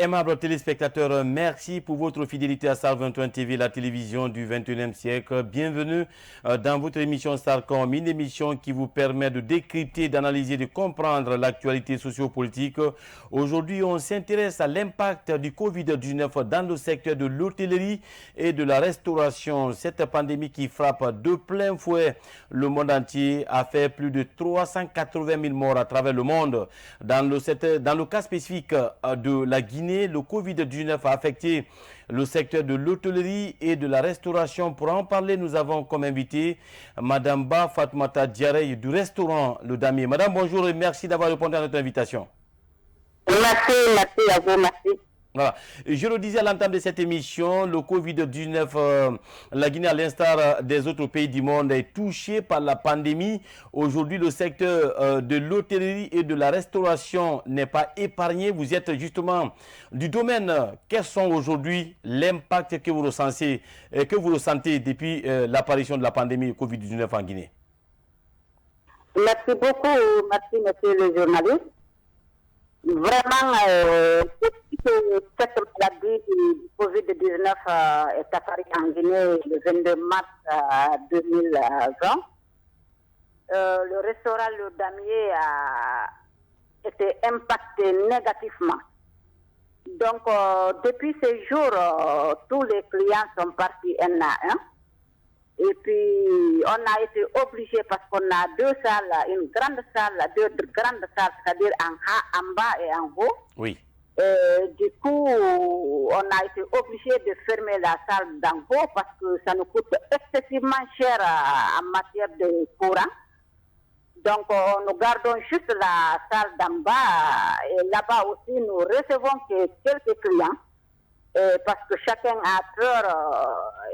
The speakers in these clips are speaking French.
Aimables téléspectateurs, merci pour votre fidélité à Star 21 TV, la télévision du 21e siècle. Bienvenue dans votre émission Starcom, une émission qui vous permet de décrypter, d'analyser, de comprendre l'actualité sociopolitique. Aujourd'hui, on s'intéresse à l'impact du Covid-19 dans le secteur de l'hôtellerie et de la restauration. Cette pandémie qui frappe de plein fouet le monde entier a fait plus de 380 000 morts à travers le monde. Dans le cas spécifique de la Guinée, le Covid-19 a affecté le secteur de l'hôtellerie et de la restauration. Pour en parler, nous avons comme invité Madame Ba Fatoumata Diarey du restaurant Le Damier. Madame, bonjour et merci d'avoir répondu à notre invitation. Merci à vous, merci. Voilà. Je le disais à l'entame de cette émission, le Covid-19, la Guinée, à l'instar des autres pays du monde, est touchée par la pandémie. Aujourd'hui, le secteur de l'hôtellerie et de la restauration n'est pas épargné. Vous êtes justement du domaine. Quels sont aujourd'hui l'impact que vous ressentez depuis l'apparition de la pandémie Covid-19 en Guinée? Merci beaucoup, merci monsieur le journaliste. Vraiment, cette maladie du Covid-19 est apparue en Guinée le 22 mars 2020. Le restaurant Le Damier a été impacté négativement. Donc, depuis ces jours, tous les clients sont partis un à un. Et puis, on a été obligé parce qu'on a deux salles, deux grandes salles, c'est-à-dire en bas et en haut. Oui. Du coup, on a été obligé de fermer la salle d'en haut parce que ça nous coûte excessivement cher en matière de courant. Donc, nous gardons juste la salle d'en bas et là-bas aussi, nous recevons que quelques clients. Parce que chacun a peur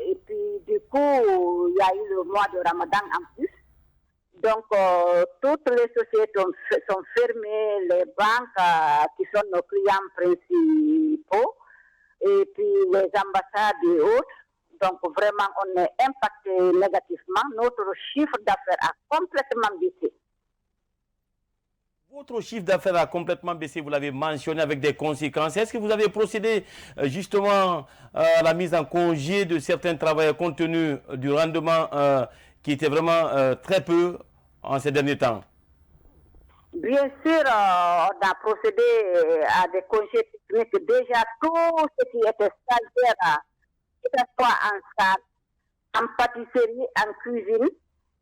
et puis du coup il y a eu le mois de Ramadan en plus, donc toutes les sociétés sont fermées, les banques qui sont nos clients principaux et puis les ambassades et autres, donc vraiment on est impacté négativement, notre chiffre d'affaires a complètement baissé. Votre chiffre d'affaires a complètement baissé, vous l'avez mentionné, avec des conséquences. Est-ce que vous avez procédé justement à la mise en congé de certains travailleurs compte tenu du rendement qui était vraiment très peu en ces derniers temps? Bien sûr, on a procédé à des congés techniques. Déjà, tout ce qui était stagiaire, que ce soit en salle, en pâtisserie, en cuisine,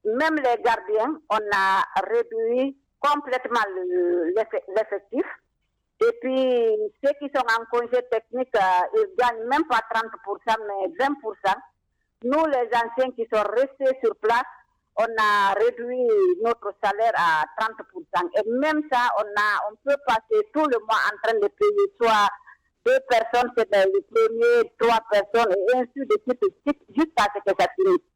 même les gardiens, on a réduit complètement l'effectif. Et puis, ceux qui sont en congé technique, ils gagnent même pas 30%, mais 20%. Nous, les anciens qui sont restés sur place, on a réduit notre salaire à 30%. Et même ça, on peut passer tout le mois en train de payer soit 2 personnes, c'est le premier, 3 personnes, et ainsi de suite, jusqu'à ce que ça finisse.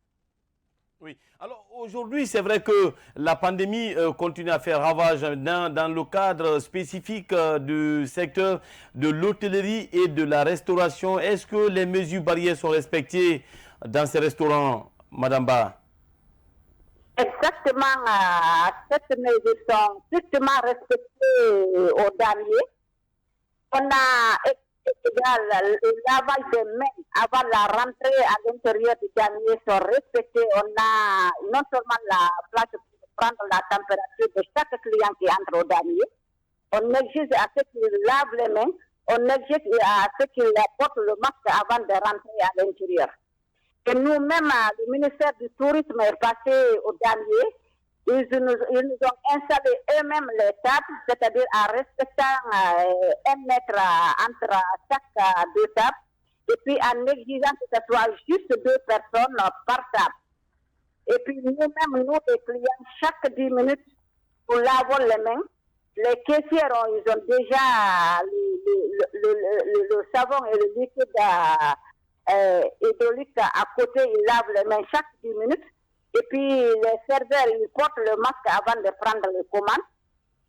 Oui. Alors aujourd'hui, c'est vrai que la pandémie continue à faire ravage dans le cadre spécifique du secteur de l'hôtellerie et de la restauration. Est-ce que les mesures barrières sont respectées dans ces restaurants, Madame Ba? Exactement. Ces mesures sont strictement respectées au Damier. On a le lavage des mains avant la rentrée à l'intérieur du Damier sont respectés. On a non seulement la place pour prendre la température de chaque client qui entre au Damier, on exige à ceux qui lavent les mains, on exige à ceux qui portent le masque avant de rentrer à l'intérieur. Et nous-mêmes, le ministère du Tourisme est passé au Damier. Ils nous ont installé eux-mêmes les tables, c'est-à-dire en respectant 1 mètre entre chaque 2 tables, et puis en exigeant que ce soit juste 2 personnes par table. Et puis nous-mêmes, nous, les clients, chaque 10 minutes, nous lavons les mains. Les caissières, ils ont déjà le savon et le liquide hydraulique à côté, ils lavent les mains chaque 10 minutes. Et puis, les serveurs, ils portent le masque avant de prendre les commandes.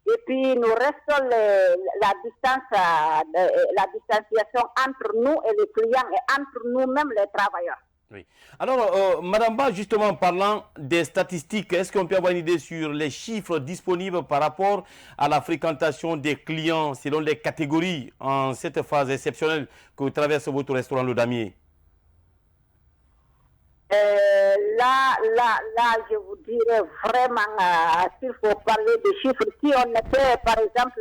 Et puis, nous restons la distanciation entre nous et les clients et entre nous-mêmes, les travailleurs. Oui. Alors, Madame Ba, justement, parlant des statistiques, est-ce qu'on peut avoir une idée sur les chiffres disponibles par rapport à la fréquentation des clients selon les catégories en cette phase exceptionnelle que traverse votre restaurant Le Damier? Là, je vous dirais vraiment, s'il faut parler de chiffres, si on était, par exemple,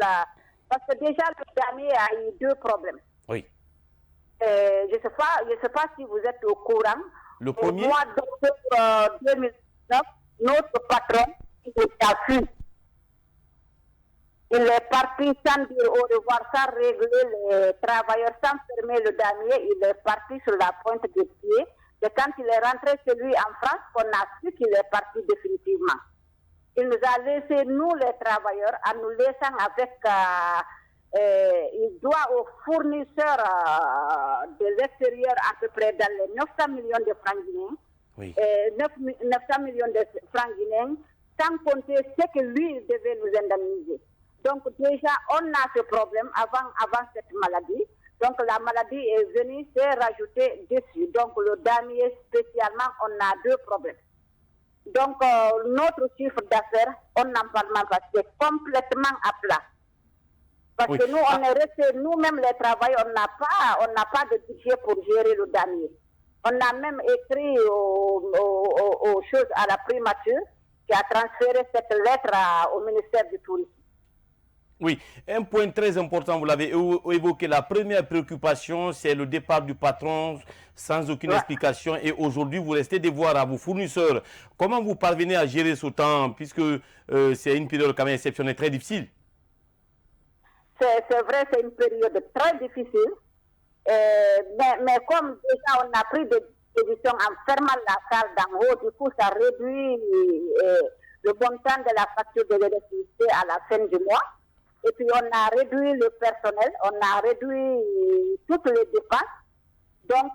parce que déjà, Le Damier a eu deux problèmes. Oui. Je ne sais pas si vous êtes au courant. Le premier? Au mois d'octobre 2019, notre patron, il a fui. Il est parti sans dire au revoir, sans régler les travailleurs, sans fermer Le Damier. Il est parti sur la pointe des pieds. Et quand il est rentré chez lui en France, on a su qu'il est parti définitivement. Il nous a laissé, nous les travailleurs, en nous laissant avec... il doit aux fournisseurs de l'extérieur à peu près dans les 900 millions de francs guinéens. Oui. 900 millions de francs guinéens, sans compter ce que lui devait nous indemniser. Donc déjà, on a ce problème avant cette maladie. Donc la maladie est venue se rajouter dessus. Donc Le Damier spécialement, on a deux problèmes. Donc notre chiffre d'affaires, on n'en parle pas, c'est complètement à plat. Parce que nous, on est restés, nous-mêmes les travailleurs, on n'a pas de budget pour gérer Le Damier. On a même écrit aux choses à la primature qui a transféré cette lettre au ministère du Tourisme. Oui, un point très important, vous l'avez évoqué, la première préoccupation, c'est le départ du patron sans aucune explication. Et aujourd'hui, vous restez devoir à vos fournisseurs. Comment vous parvenez à gérer ce temps, puisque c'est une période quand même exceptionnelle, très difficile? C'est vrai, c'est une période très difficile. Mais comme déjà on a pris des décisions en fermant la salle d'en haut, du coup, ça réduit le montant de la facture de l'électricité à la fin du mois. Et puis, on a réduit le personnel, on a réduit toutes les dépenses. Donc,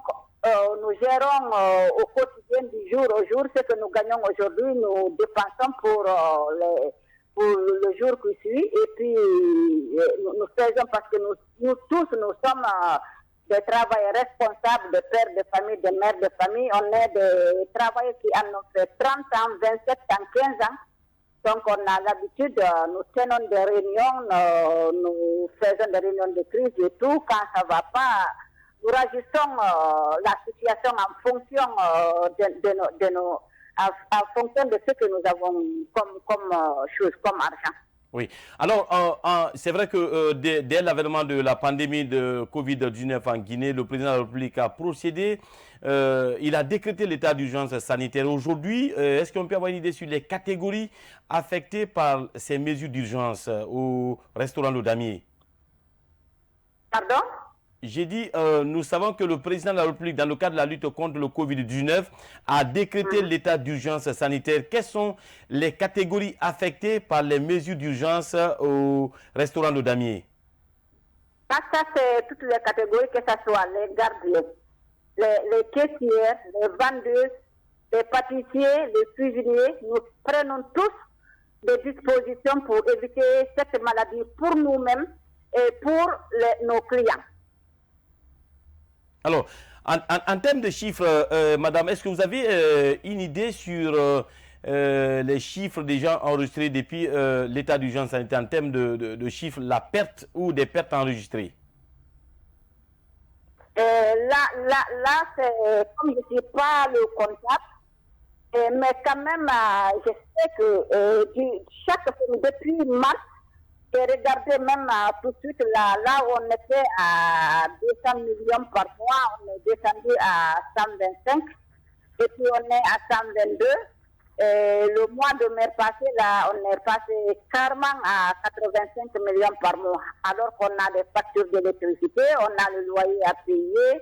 nous gérons au quotidien du jour au jour ce que nous gagnons aujourd'hui, nous dépensons pour le jour qui suit. Et puis, nous faisons parce que nous tous, nous sommes des travailleurs responsables, des pères de famille, des mères de famille. On est des travailleurs qui en ont fait 30 ans, 27 ans, 15 ans. Donc, on a l'habitude, nous tenons des réunions, nous faisons des réunions de crise et tout. Quand ça ne va pas, nous rajustons la situation en fonction en fonction de ce que nous avons comme chose, comme argent. Oui. Alors, c'est vrai que dès l'avènement de la pandémie de Covid-19 en Guinée, le président de la République a procédé. Il a décrété l'état d'urgence sanitaire. Aujourd'hui, est-ce qu'on peut avoir une idée sur les catégories affectées par ces mesures d'urgence au restaurant Le Damier? Pardon? J'ai dit, nous savons que le président de la République, dans le cadre de la lutte contre le Covid-19, a décrété l'état d'urgence sanitaire. Quelles sont les catégories affectées par les mesures d'urgence au restaurant Le Damier? Ça, c'est toutes les catégories, que ce soit les gardiens, les caissières, les vendeuses, les pâtissiers, les cuisiniers. Nous prenons tous des dispositions pour éviter cette maladie pour nous-mêmes et pour nos clients. Alors, en termes de chiffres, madame, est-ce que vous avez une idée sur les chiffres déjà enregistrés depuis l'état d'urgence sanitaire en termes de chiffres, la perte ou des pertes enregistrées? Là c'est, comme je ne suis pas le comptable, mais quand même, je sais que depuis mars, j'ai regardé même tout de suite là où on était à 200 millions par mois, on est descendu à 125 et puis on est à 122. Le mois de mai passé, là, on est passé carrément à 85 millions par mois, alors qu'on a des factures d'électricité, on a le loyer à payer,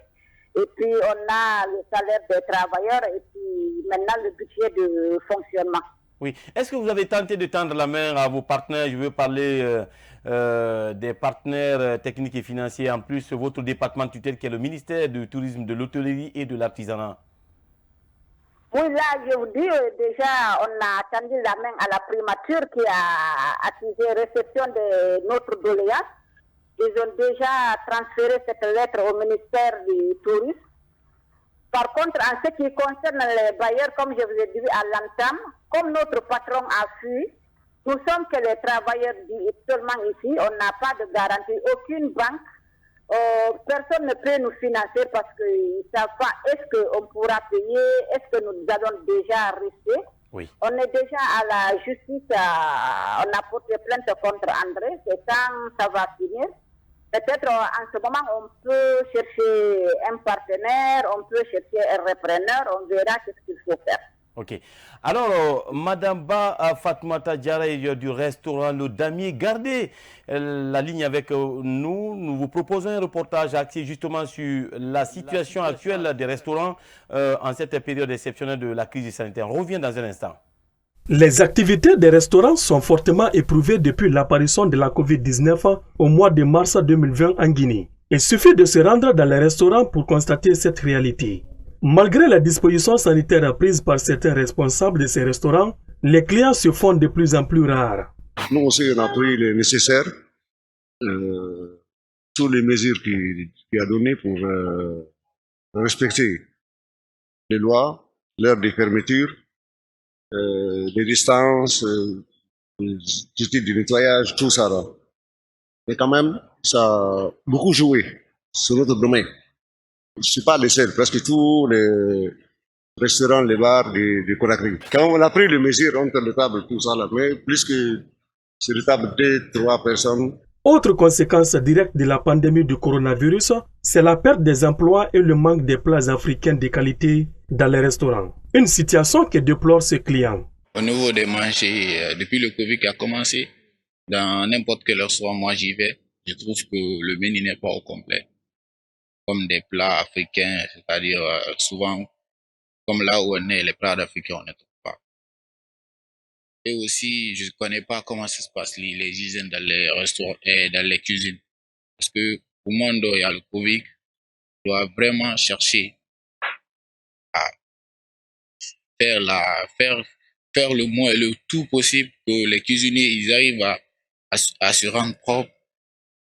et puis on a le salaire des travailleurs, et puis maintenant le budget de fonctionnement. Oui. Est-ce que vous avez tenté de tendre la main à vos partenaires? Je veux parler des partenaires techniques et financiers, en plus votre département tutelle qui est le ministère du Tourisme, de l'Hôtellerie et de l'Artisanat. Oui, là, je vous dis, déjà, on a tendu la main à la primature qui a accusé réception de notre doléance. Ils ont déjà transféré cette lettre au ministère du Tourisme. Par contre, en ce qui concerne les bailleurs, comme je vous ai dit à l'entame, comme notre patron a fui, nous sommes que les travailleurs seulement ici, on n'a pas de garantie, aucune banque, personne ne peut nous financer parce qu'ils ne savent pas est-ce qu'on pourra payer, est-ce que nous allons déjà rester. Oui. On est déjà à la justice, on a porté plainte contre André, c'est quand ça va finir. Peut-être en ce moment, on peut chercher un partenaire, on peut chercher un repreneur, on verra ce qu'il faut faire. Ok. Alors, Madame Ba Fatoumata Diarra du restaurant Le Damier, gardez la ligne avec nous. Nous vous proposons un reportage axé justement sur la situation actuelle des restaurants en cette période exceptionnelle de la crise sanitaire. On revient dans un instant. Les activités des restaurants sont fortement éprouvées depuis l'apparition de la COVID-19 au mois de mars 2020 en Guinée. Il suffit de se rendre dans les restaurants pour constater cette réalité. Malgré les dispositions sanitaires prises par certains responsables de ces restaurants, les clients se font de plus en plus rares. Nous aussi, on a pris le nécessaire, toutes les mesures qu'il a données pour respecter les lois, l'heure de fermeture, les distances, les outils de nettoyage, tout ça. Là. Mais quand même, ça a beaucoup joué sur notre domaine. Je ne suis pas le seul, presque tous les restaurants, les bars de Conakry. Quand on a pris les mesures entre les tables, tout ça, là, mais plus que sur les tables, 2-3 personnes. Autre conséquence directe de la pandémie du coronavirus, c'est la perte des emplois et le manque des plats africains de qualité dans les restaurants. Une situation que déplore ce client. Au niveau des manger, depuis le Covid qui a commencé, dans n'importe quel restaurant, moi j'y vais, je trouve que le menu n'est pas au complet. Comme des plats africains, c'est-à-dire souvent, comme là où on est, les plats africains, on ne trouve pas. Et aussi, je ne connais pas comment ça se passe, les hygiènes dans les restaurants et dans les cuisines. Parce que au monde où il y a le Covid, on doit vraiment chercher à faire le moins et le tout possible que les cuisiniers ils arrivent à se rendre propres,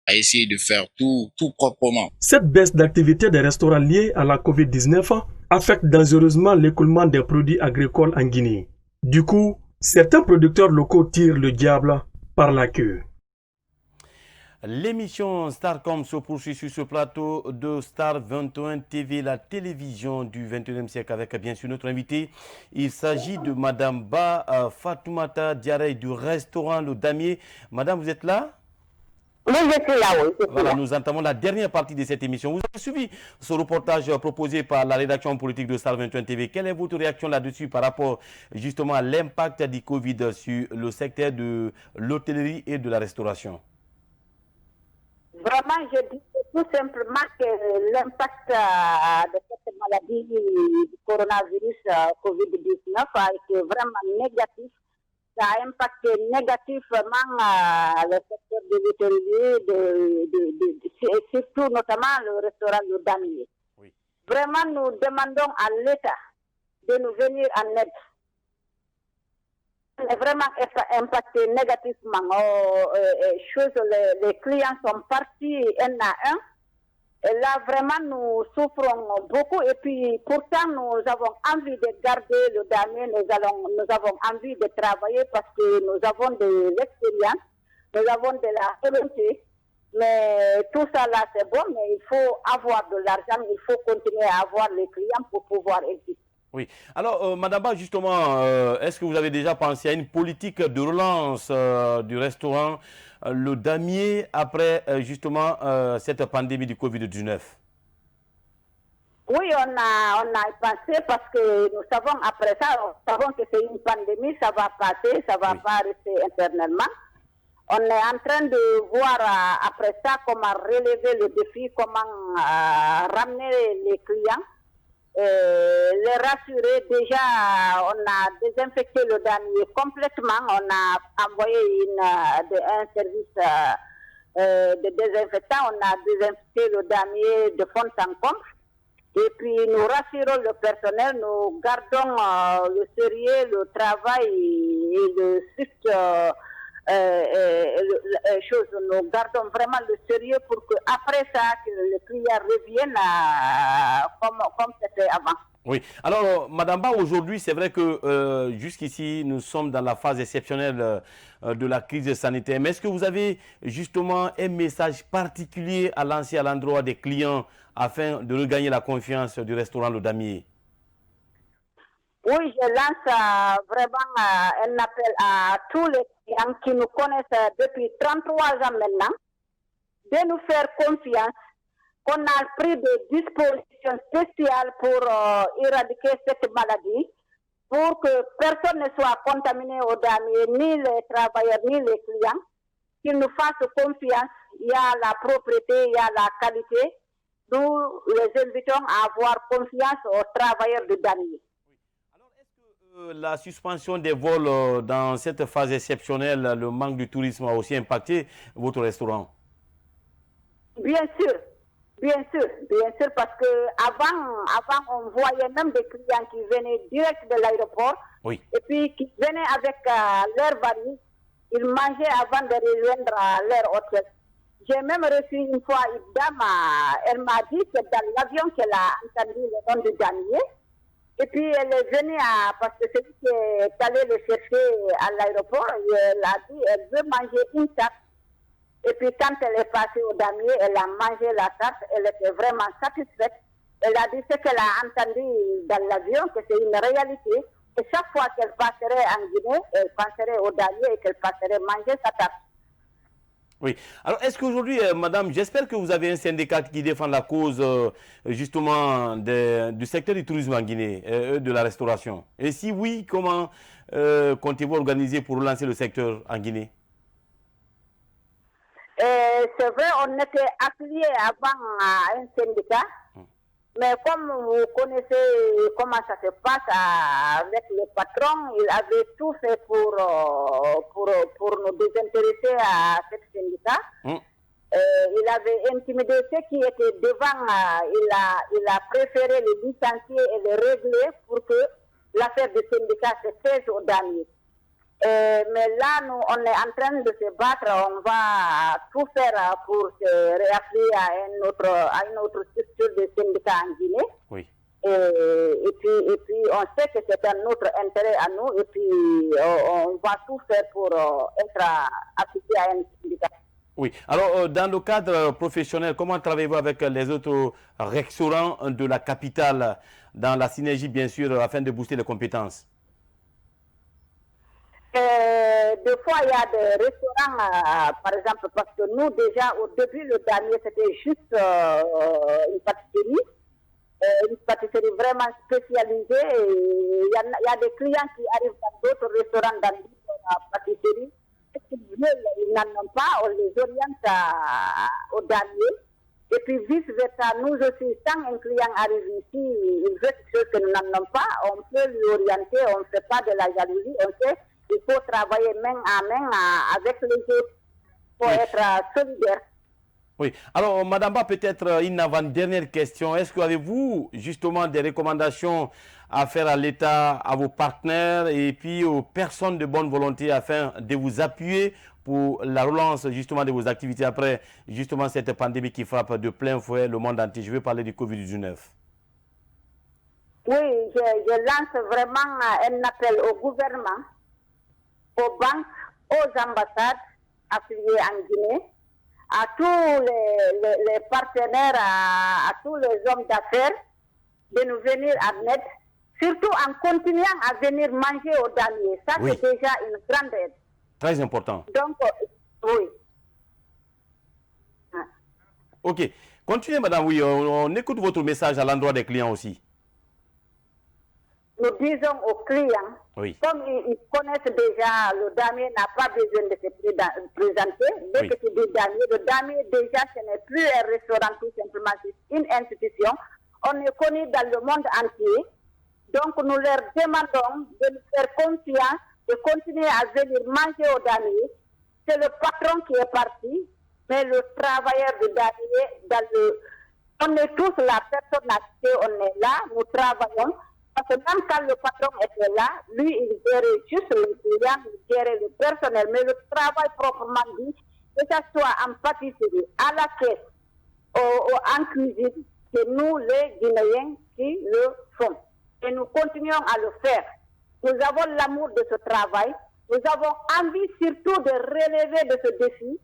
à essayer de faire tout proprement. Cette baisse d'activité des restaurants liée à la COVID-19 affecte dangereusement l'écoulement des produits agricoles en Guinée. Du coup, certains producteurs locaux tirent le diable par la queue. L'émission Starcom se poursuit sur ce plateau de Star 21 TV, la télévision du 21e siècle, avec bien sûr notre invité. Il s'agit de Madame Ba Fatoumata Diarra du restaurant Le Damier. Madame, vous êtes là? Oui, je suis là, oui. Voilà, nous entamons la dernière partie de cette émission. Vous avez suivi ce reportage proposé par la rédaction politique de Star 21 TV. Quelle est votre réaction là-dessus par rapport justement à l'impact du Covid sur le secteur de l'hôtellerie et de la restauration? Vraiment, je dis tout simplement que l'impact de cette maladie du coronavirus COVID-19 a été vraiment négatif. Ça a impacté négativement le secteur de l'hôtellerie, surtout notamment le restaurant Le Damier. Oui. Vraiment, nous demandons à l'État de nous venir en aide. C'est vraiment impacté négativement. Les clients sont partis un à un. Et là, vraiment, nous souffrons beaucoup. Et puis, pourtant, nous avons envie de garder Le Damier. Nous avons envie de travailler parce que nous avons de l'expérience, nous avons de la volonté. Mais tout ça là, c'est bon, mais il faut avoir de l'argent, il faut continuer à avoir les clients pour pouvoir exister. Oui. Alors, Madame Ba, justement, est-ce que vous avez déjà pensé à une politique de relance du restaurant Le Damier après justement cette pandémie du Covid-19? Oui, on a pensé parce que nous savons après ça, nous savons que c'est une pandémie, ça va passer, ça ne va pas rester éternellement. On est en train de voir après ça comment relever le défi, comment ramener les clients. Les rassurer, déjà on a désinfecté Le Damier complètement, on a envoyé un service de désinfectant, on a désinfecté Le Damier de fond en comble et puis nous rassurons le personnel, nous gardons le sérieux, le travail et le strict nous gardons vraiment le sérieux pour que après ça, que les clients reviennent comme c'était avant. Oui. Alors, Madame Ba, aujourd'hui, c'est vrai que jusqu'ici, nous sommes dans la phase exceptionnelle de la crise sanitaire. Mais est-ce que vous avez justement un message particulier à lancer à l'endroit des clients afin de regagner la confiance du restaurant Le Damier? Oui, je lance vraiment un appel à tous les clients qui nous connaissent depuis 33 ans maintenant de nous faire confiance. On a pris des dispositions spéciales pour éradiquer cette maladie, pour que personne ne soit contaminé au Damier, ni les travailleurs, ni les clients, qu'ils nous fassent confiance. Il y a la propriété, il y a la qualité. Nous les invitons à avoir confiance aux travailleurs du Damier. Alors, est-ce que la suspension des vols dans cette phase exceptionnelle, le manque du tourisme a aussi impacté votre restaurant? Bien sûr. Bien sûr, parce que avant on voyait même des clients qui venaient direct de l'aéroport, oui, et puis qui venaient avec leur valise, ils mangeaient avant de rejoindre leur hôtel. J'ai même reçu une fois une dame, elle m'a dit que dans l'avion qu'elle a entendu le nom du Damier, et puis elle est venue parce que celui qui est allé le chercher à l'aéroport, elle a dit elle veut manger une tarte. Et puis quand elle est passée au Damier, elle a mangé la tarte, elle était vraiment satisfaite. Elle a dit ce qu'elle a entendu dans l'avion, que c'est une réalité. Et chaque fois qu'elle passerait en Guinée, elle passerait au Damier et qu'elle passerait manger sa tarte. Oui. Alors, est-ce qu'aujourd'hui, madame, j'espère que vous avez un syndicat qui défend la cause justement du secteur du tourisme en Guinée, de la restauration. Et si oui, comment comptez-vous organiser pour relancer le secteur en Guinée? C'est vrai, on était affilié avant à un syndicat, mais comme vous connaissez comment ça se passe avec le patron, il avait tout fait pour nous désintéresser à ce syndicat. Il avait intimidé ceux qui étaient devant, il a préféré les licencier et les régler pour que l'affaire du syndicat se taise au Damier. Mais là, nous, on est en train de se battre, on va tout faire pour se réaffilier à une autre structure de syndicat en Guinée. Oui. Et puis, on sait que c'est un autre intérêt à nous, et puis on va tout faire pour être affilié à un syndicat. Oui. Alors, dans le cadre professionnel, comment travaillez-vous avec les autres restaurants de la capitale, dans la synergie, bien sûr, afin de booster les compétences? Des fois, il y a des restaurants, par exemple, parce que nous, déjà, au début, le Damier, c'était juste une pâtisserie vraiment spécialisée. Il y a des clients qui arrivent dans d'autres restaurants, dans d'autres pâtisseries. Ce qu'ils veulent, ils n'en ont pas, on les oriente au Damier. Et puis, vice-versa, nous aussi, quand un client arrive ici, il veut quelque chose que nous n'en avons pas, on peut lui orienter, on ne fait pas de la jalousie, on sait. Il faut travailler main à main avec les autres pour être solidaire. Oui. Alors, Madame Ba, peut-être une avant-dernière question. Est-ce que avez-vous justement des recommandations à faire à l'État, à vos partenaires et puis aux personnes de bonne volonté afin de vous appuyer pour la relance justement de vos activités après justement cette pandémie qui frappe de plein fouet le monde entier? Je veux parler du Covid-19. Oui, je lance vraiment un appel au gouvernement, aux banques, aux ambassades affiliées en Guinée, à tous les partenaires, à tous les hommes d'affaires, de nous venir en aide, surtout en continuant à venir manger au Damier. Ça, oui, c'est déjà une grande aide. Très important. Donc, oui. Ok. Continuez, madame. Oui, on écoute votre message à l'endroit des clients aussi. Nous disons aux clients, oui, comme ils connaissent déjà, le Damier n'a pas besoin de se présenter. Dès oui, que tu dis Damier, le Damier déjà, ce n'est plus un restaurant tout simplement, c'est une institution. On est connu dans le monde entier. Donc nous leur demandons de nous faire confiance, de continuer à venir manger au Damier. C'est le patron qui est parti, mais le travailleur du Damier, on est tous la personne à qui on est là, nous travaillons. Parce que même quand le patron était là, lui, il gérait juste le client, il gérait le personnel, mais le travail proprement dit, que ce soit en pâtisserie, à la caisse, en cuisine, c'est nous les Guinéens qui le font. Et nous continuons à le faire. Nous avons l'amour de ce travail. Nous avons envie surtout de relever de ce défi,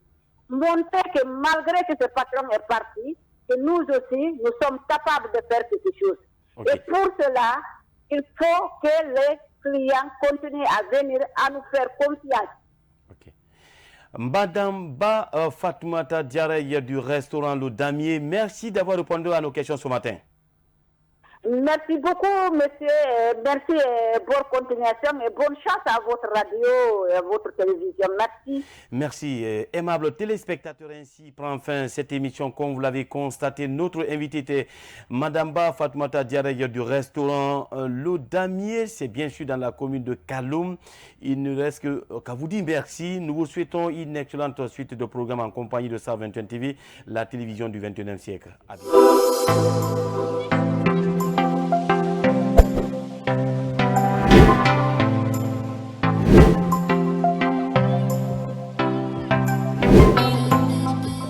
montrer que malgré que ce patron est parti, que nous aussi, nous sommes capables de faire quelque chose. Okay. Et pour cela, il faut que les clients continuent à venir à nous faire confiance. Okay. Madame Ba Fatoumata Diarra du restaurant Le Damier, merci d'avoir répondu à nos questions ce matin. Merci beaucoup, monsieur. Merci et bonne continuation et bonne chance à votre radio et à votre télévision. Merci. Merci. Aimables téléspectateurs, ainsi prend fin cette émission. Comme vous l'avez constaté, notre invité était Madame Ba Fatoumata Diarra du restaurant Le Damier. C'est bien sûr dans la commune de Kaloum. Il ne reste qu'à vous dire merci. Nous vous souhaitons une excellente suite de programmes en compagnie de SAR 21 TV, la télévision du 21e siècle. À bientôt.